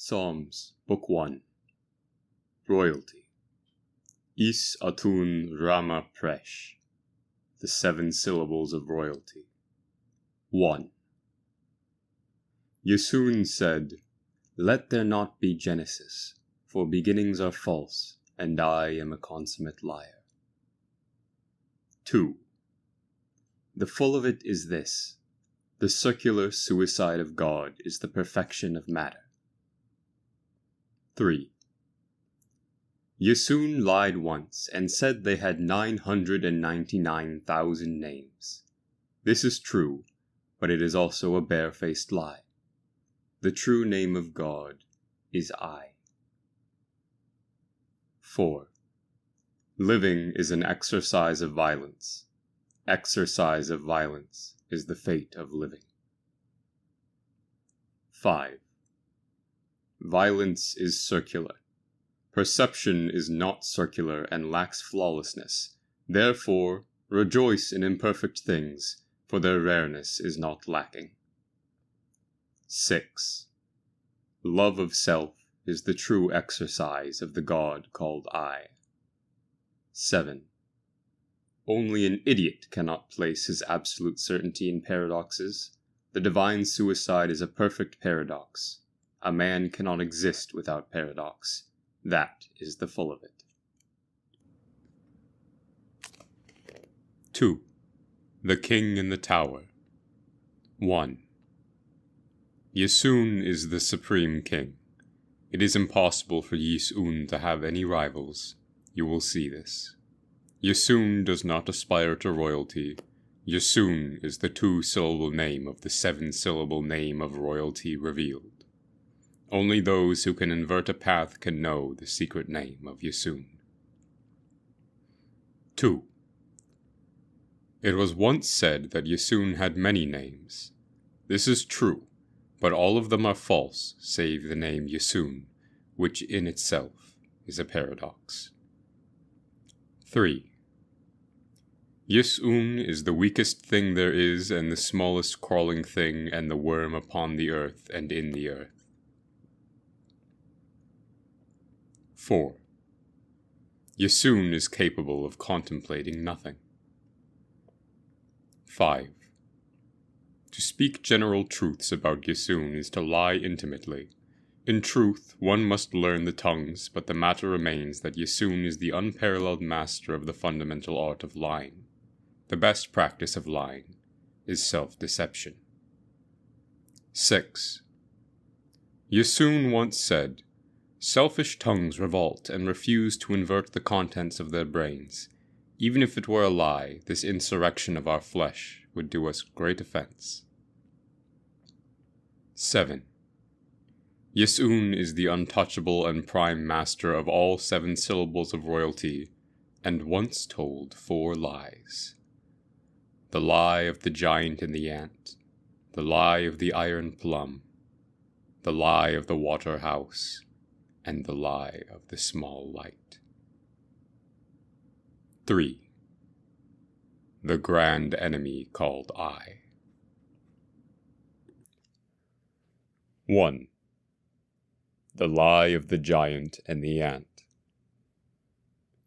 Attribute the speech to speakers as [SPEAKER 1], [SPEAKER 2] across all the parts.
[SPEAKER 1] Psalms, Book 1. Royalty. Is-UN Rama Presh. The 7 syllables of royalty. 1. YIS-UN said, "Let there not be Genesis, for beginnings are false, and I am a consummate liar." 2. The full of it is this: the circular suicide of God is the perfection of matter. 3. YIS-UN lied once and said they had 999,000 names. This is true, but it is also a barefaced lie. The true name of God is I. 4. Living is an exercise of violence. Exercise of violence is the fate of living. 5. Violence is circular. Perception is not circular and lacks flawlessness. Therefore, rejoice in imperfect things, for their rareness is not lacking. 6. Love of self is the true exercise of the God called I. 7. Only an idiot cannot place his absolute certainty in paradoxes. The divine suicide is a perfect paradox. A man cannot exist without paradox. That is the full of it. 2. The King in the Tower. 1. YIS-UN is the supreme king. It is impossible for YIS-UN to have any rivals. You will see this. YIS-UN does not aspire to royalty. YIS-UN is the 2-syllable name of the 7-syllable name of royalty revealed. Only those who can invert a path can know the secret name of YIS-UN. 2. It was once said that YIS-UN had many names. This is true, but all of them are false save the name YIS-UN, which in itself is a paradox. 3. YIS-UN is the weakest thing there is and the smallest crawling thing and the worm upon the earth and in the earth. 4. YIS-UN is capable of contemplating nothing. 5. To speak general truths about YIS-UN is to lie intimately. In truth, one must learn the tongues, but the matter remains that YIS-UN is the unparalleled master of the fundamental art of lying. The best practice of lying is self-deception. 6. YIS-UN once said, "Selfish tongues revolt and refuse to invert the contents of their brains. Even if it were a lie, this insurrection of our flesh would do us great offense." 7. YIS-UN is the untouchable and prime master of all 7 syllables of royalty, and once told 4 lies. The lie of the giant and the ant, the lie of the iron plum, the lie of the water house, and the lie of the small light. 3. The grand enemy called I. 1. The lie of the giant and the ant.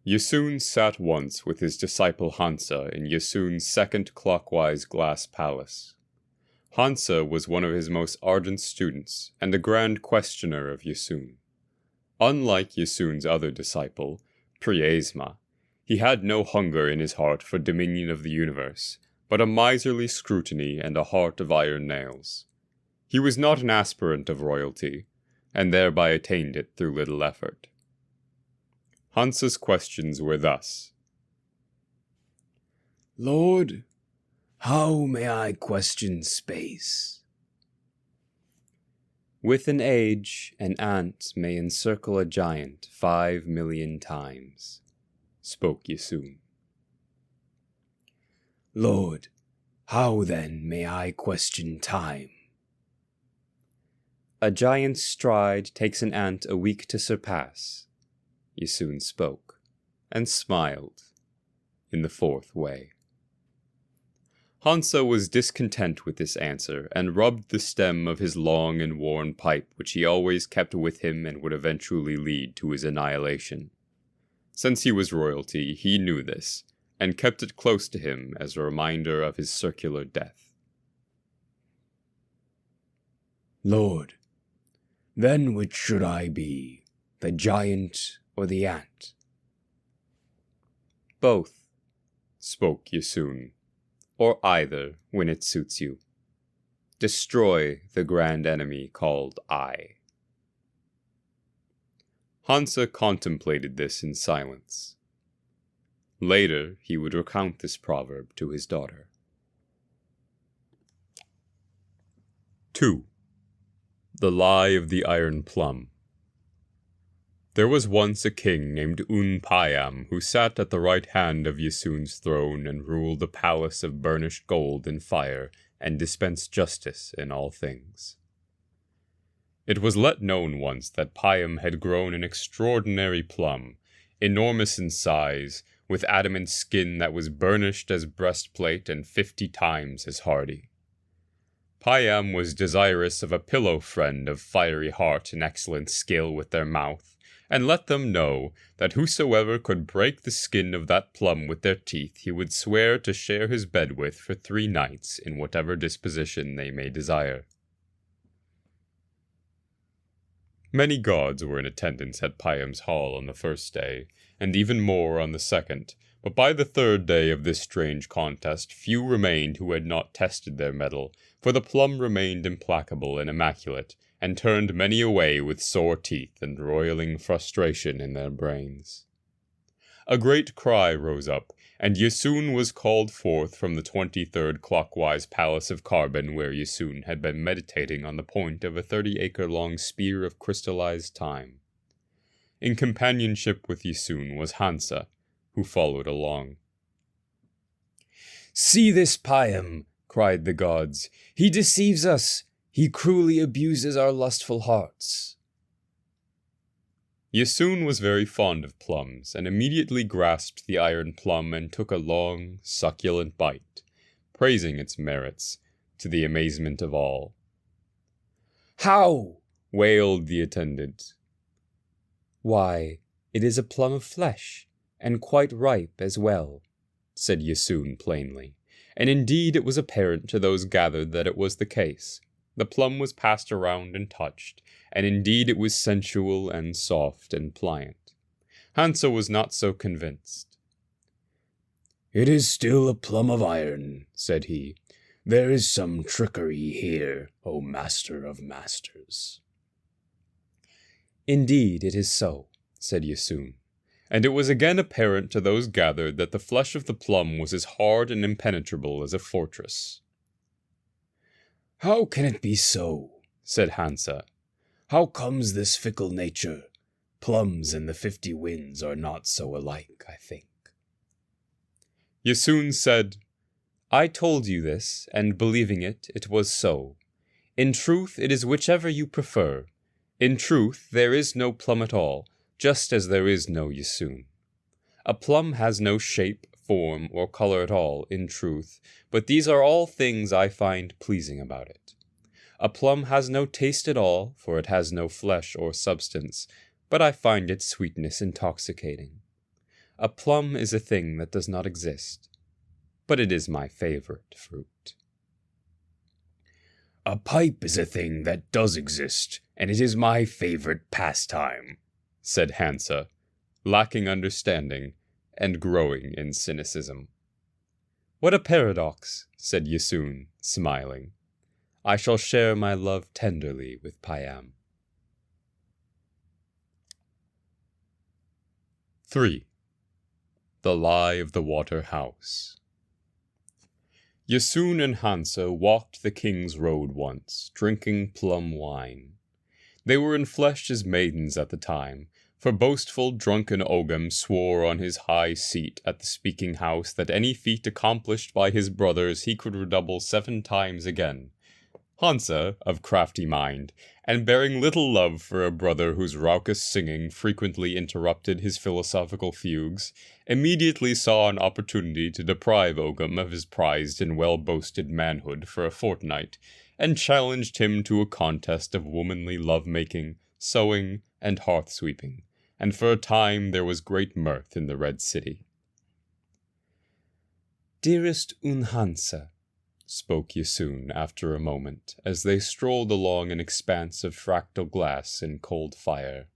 [SPEAKER 1] YIS-UN sat once with his disciple Hansa in YIS-UN's second clockwise glass palace. Hansa was one of his most ardent students and a grand questioner of YIS-UN. Unlike YIS-UN's other disciple, Priesma, he had no hunger in his heart for dominion of the universe, but a miserly scrutiny and a heart of iron nails. He was not an aspirant of royalty, and thereby attained it through little effort. Hansa's questions were thus:
[SPEAKER 2] "Lord, how may I question space?"
[SPEAKER 1] "With an age, an ant may encircle a giant 5,000,000 times," spoke YIS-UN.
[SPEAKER 2] "Lord, how then may I question time?"
[SPEAKER 1] "A giant's stride takes an ant a week to surpass," YIS-UN spoke, and smiled in the 4th way. Hansa was discontent with this answer, and rubbed the stem of his long and worn pipe, which he always kept with him and would eventually lead to his annihilation. Since he was royalty, he knew this, and kept it close to him as a reminder of his circular death.
[SPEAKER 2] Lord, then which should I be, the giant or the ant?
[SPEAKER 1] Both, spoke YIS-UN, or either when it suits you. Destroy the grand enemy called I. Hansa contemplated this in silence. Later, he would recount this proverb to his daughter. 2. The Lie of the Iron Plum. There was once a king named Payam who sat at the right hand of YIS-UN's throne and ruled a palace of burnished gold and fire and dispensed justice in all things. It was let known once that Payam had grown an extraordinary plum, enormous in size, with adamant skin that was burnished as breastplate and 50 times as hardy. Payam was desirous of a pillow friend of fiery heart and excellent skill with their mouth, and let them know that whosoever could break the skin of that plum with their teeth he would swear to share his bed with for 3 nights in whatever disposition they may desire. Many gods were in attendance at Payam's hall on the first day, and even more on the second, but by the 3rd day of this strange contest few remained who had not tested their mettle, for the plum remained implacable and immaculate, and turned many away with sore teeth and roiling frustration in their brains. A great cry rose up, and YIS-UN was called forth from the 23rd clockwise palace of carbon where YIS-UN had been meditating on the point of a 30-acre-long spear of crystallized time. In companionship with YIS-UN was Hansa, who followed along.
[SPEAKER 2] "See this Payam," cried the gods. "He deceives us. He cruelly abuses our lustful hearts."
[SPEAKER 1] YIS-UN was very fond of plums, and immediately grasped the iron plum and took a long, succulent bite, praising its merits, to the amazement of all.
[SPEAKER 2] "How?"
[SPEAKER 1] wailed the attendant.
[SPEAKER 2] "Why, it is a plum of flesh, and quite ripe as well," said YIS-UN plainly, and indeed it was apparent to those gathered that it was the case. The plum was passed around and touched, and indeed it was sensual and soft and pliant. Hansa was not so convinced. "It is still a plum of iron," said he. "There is some trickery here, O master of masters."
[SPEAKER 1] "Indeed it is so," said YIS-UN, and it was again apparent to those gathered that the flesh of the plum was as hard and impenetrable as a fortress.
[SPEAKER 2] "How can it be so?" said Hansa. "How comes this fickle nature? Plums and the 50 winds are not so alike, I think."
[SPEAKER 1] YIS-UN said, "I told you this, and believing it, it was so. In truth, it is whichever you prefer. In truth, there is no plum at all, just as there is no YIS-UN. A plum has no shape, form, or color at all, in truth, but these are all things I find pleasing about it. A plum has no taste at all, for it has no flesh or substance, but I find its sweetness intoxicating. A plum is a thing that does not exist, but it is my favorite fruit."
[SPEAKER 2] "A pipe is a thing that does exist, and it is my favorite pastime,"
[SPEAKER 1] said Hansa, lacking understanding and growing in cynicism. "What a paradox," said YIS-UN, smiling. "I shall share my love tenderly with Payam." 3. The Lie of the Water House. YIS-UN and Hansa walked the king's road once, drinking plum wine. They were enfleshed as maidens at the time, for boastful drunken Ogham swore on his high seat at the speaking house that any feat accomplished by his brothers he could redouble 7 times again, Hansa, of crafty mind, and bearing little love for a brother whose raucous singing frequently interrupted his philosophical fugues, immediately saw an opportunity to deprive Ogham of his prized and well-boasted manhood for a fortnight, and challenged him to a contest of womanly love-making, sewing, and hearth-sweeping, and for a time there was great mirth in the Red City.
[SPEAKER 2] "Dearest Hansa," spoke YIS-UN after a moment, as they strolled along an expanse of fractal glass in cold fire.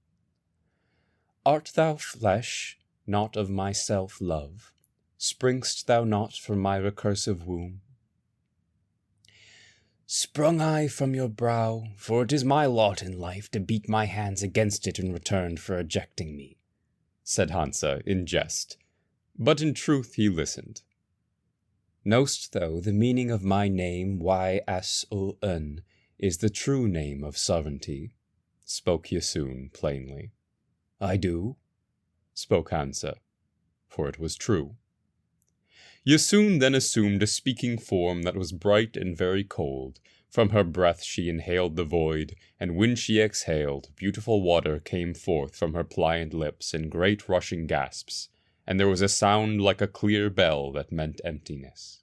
[SPEAKER 2] "Art thou flesh, not of my self-love? Spring'st thou not from my recursive womb?" "Sprung I from your brow, for it is my lot in life to beat my hands against it in return for ejecting me,"
[SPEAKER 1] said Hansa in jest, but in truth he listened.
[SPEAKER 2] "Knowst thou the meaning of my name, YIS-UN, is the true name of sovereignty?" spoke YIS-UN plainly. "I do," spoke Hansa, for it was true.
[SPEAKER 1] YIS-UN then assumed a speaking form that was bright and very cold. From her breath she inhaled the void, and when she exhaled, beautiful water came forth from her pliant lips in great rushing gasps, and there was a sound like a clear bell that meant emptiness.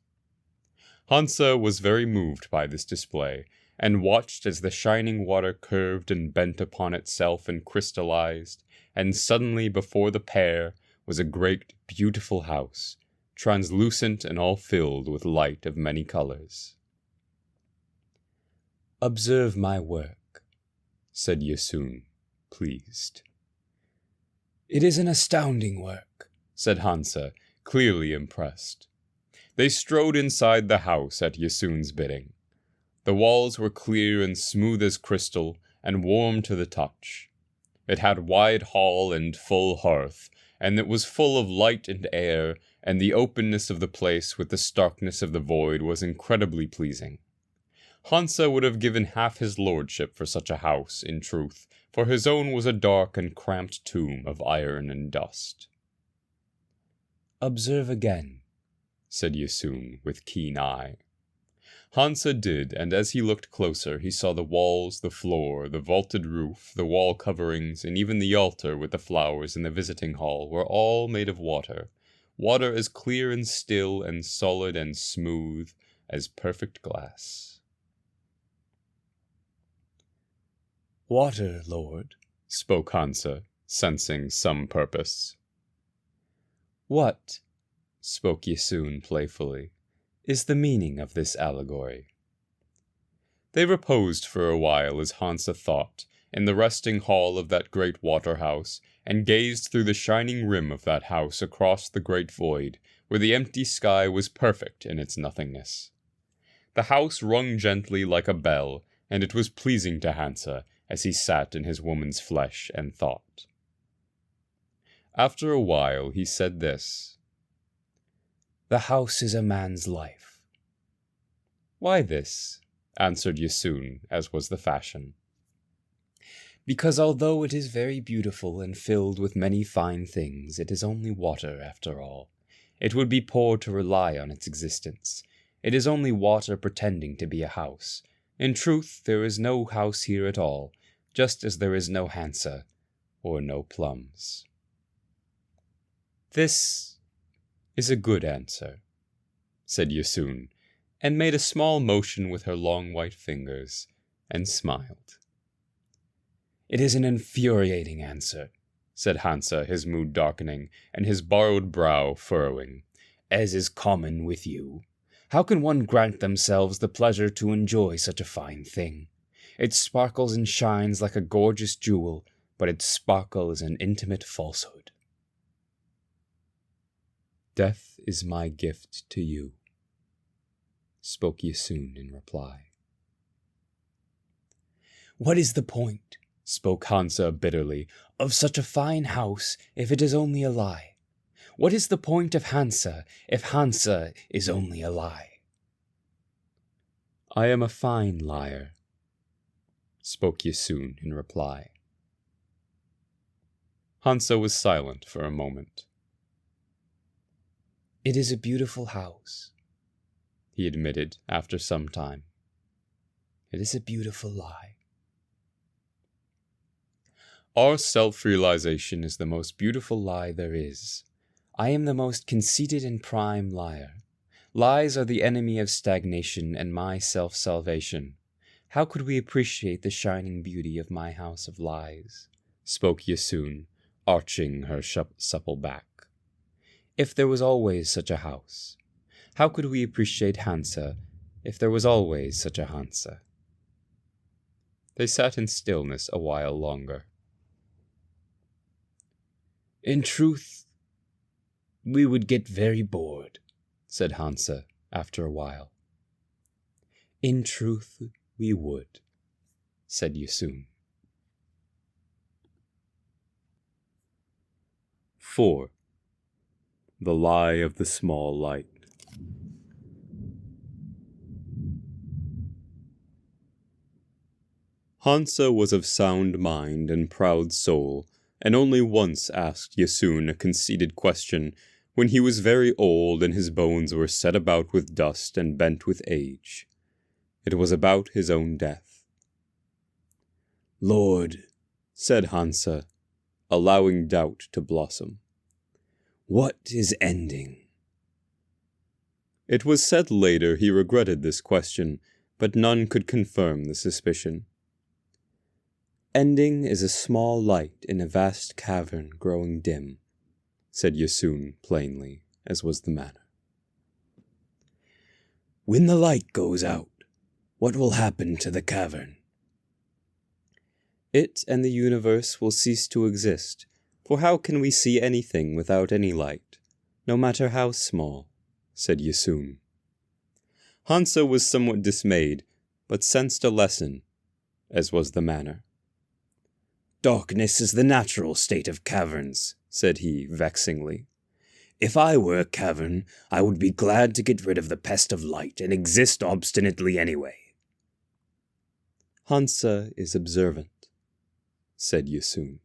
[SPEAKER 1] Hansa was very moved by this display, and watched as the shining water curved and bent upon itself and crystallized, and suddenly before the pair was a great, beautiful house, translucent and all filled with light of many colors.
[SPEAKER 2] "Observe my work," said YIS-UN, pleased. "It is an astounding work," said Hansa,
[SPEAKER 1] clearly impressed. They strode inside the house at YIS-UN's bidding. The walls were clear and smooth as crystal, and warm to the touch. It had wide hall and full hearth, and it was full of light and air, and the openness of the place with the starkness of the void was incredibly pleasing. Hansa would have given half his lordship for such a house, in truth, for his own was a dark and cramped tomb of iron and dust.
[SPEAKER 2] "Observe again,"
[SPEAKER 1] said YIS-UN with keen eye. Hansa did, and as he looked closer, he saw the walls, the floor, the vaulted roof, the wall coverings, and even the altar with the flowers in the visiting hall were all made of water, water as clear and still and solid and smooth as perfect glass.
[SPEAKER 2] "Water, lord,"
[SPEAKER 1] spoke Hansa, sensing some purpose.
[SPEAKER 2] "What," spoke YIS-UN playfully, "is the meaning of this allegory?"
[SPEAKER 1] They reposed for a while, as Hansa thought, in the resting hall of that great water-house, and gazed through the shining rim of that house across the great void, where the empty sky was perfect in its nothingness. The house rung gently like a bell, and it was pleasing to Hansa as he sat in his woman's flesh and thought. After a while he said this:
[SPEAKER 2] "The house is a man's life."
[SPEAKER 1] "Why this?" answered YIS-UN, as was the fashion.
[SPEAKER 2] "Because although it is very beautiful and filled with many fine things, it is only water after all. It would be poor to rely on its existence. It is only water pretending to be a house. In truth, there is no house here at all, just as there is no Hansa, or no plums."
[SPEAKER 1] "This is a good answer," said YIS-UN, and made a small motion with her long white fingers, and smiled.
[SPEAKER 2] "It is an infuriating answer," said Hansa, his mood darkening, and his borrowed brow furrowing, "as is common with you. How can one grant themselves the pleasure to enjoy such a fine thing? It sparkles and shines like a gorgeous jewel, but its sparkle is an intimate falsehood." "Death is my gift to you," spoke YIS-UN in reply. "What is the point," spoke Hansa bitterly, "of such a fine house if it is only a lie? What is the point of Hansa if Hansa is only a lie?" "I am a fine liar," spoke YIS-UN in reply. Hansa was silent for a moment. "It is a beautiful house," he admitted after some time. It is a beautiful lie.
[SPEAKER 1] Our self-realization is the most beautiful lie
[SPEAKER 2] There is. I am the most conceited and prime liar. Lies are the enemy of stagnation and my self-salvation. How could we appreciate the shining beauty of my house of lies? Spoke YIS-UN, arching her supple back. If there was always such a house, how could we appreciate Hansa if there was always such a Hansa?
[SPEAKER 1] They sat in stillness a while longer.
[SPEAKER 2] In truth, we would get very bored, said Hansa after a while. In truth, we would, said YIS-UN.
[SPEAKER 1] 4. The Lie of the Small Light. Hansa was of sound mind and proud soul, and only once asked YIS-UN a conceited question when he was very old and his bones were set about with dust and bent with age. It was about his own death. "Lord," said Hansa, allowing doubt to blossom, "what is ending?" It was said later he regretted this question, but none could confirm the suspicion. "Ending is a small light in a vast cavern growing dim," said YIS-UN plainly, as was the manner. "When the light goes out, what will happen to the cavern?" "It and the universe will cease to exist, for how can we see anything without any light, no matter how small?" said YIS-UN. Hansa was somewhat dismayed, but sensed a lesson, as was the manner. "Darkness is the natural state of caverns," said he vexingly. "If I were a cavern, I would be glad to get rid of the pest of light and exist obstinately anyway." "Hansa is observant," said YIS-UN.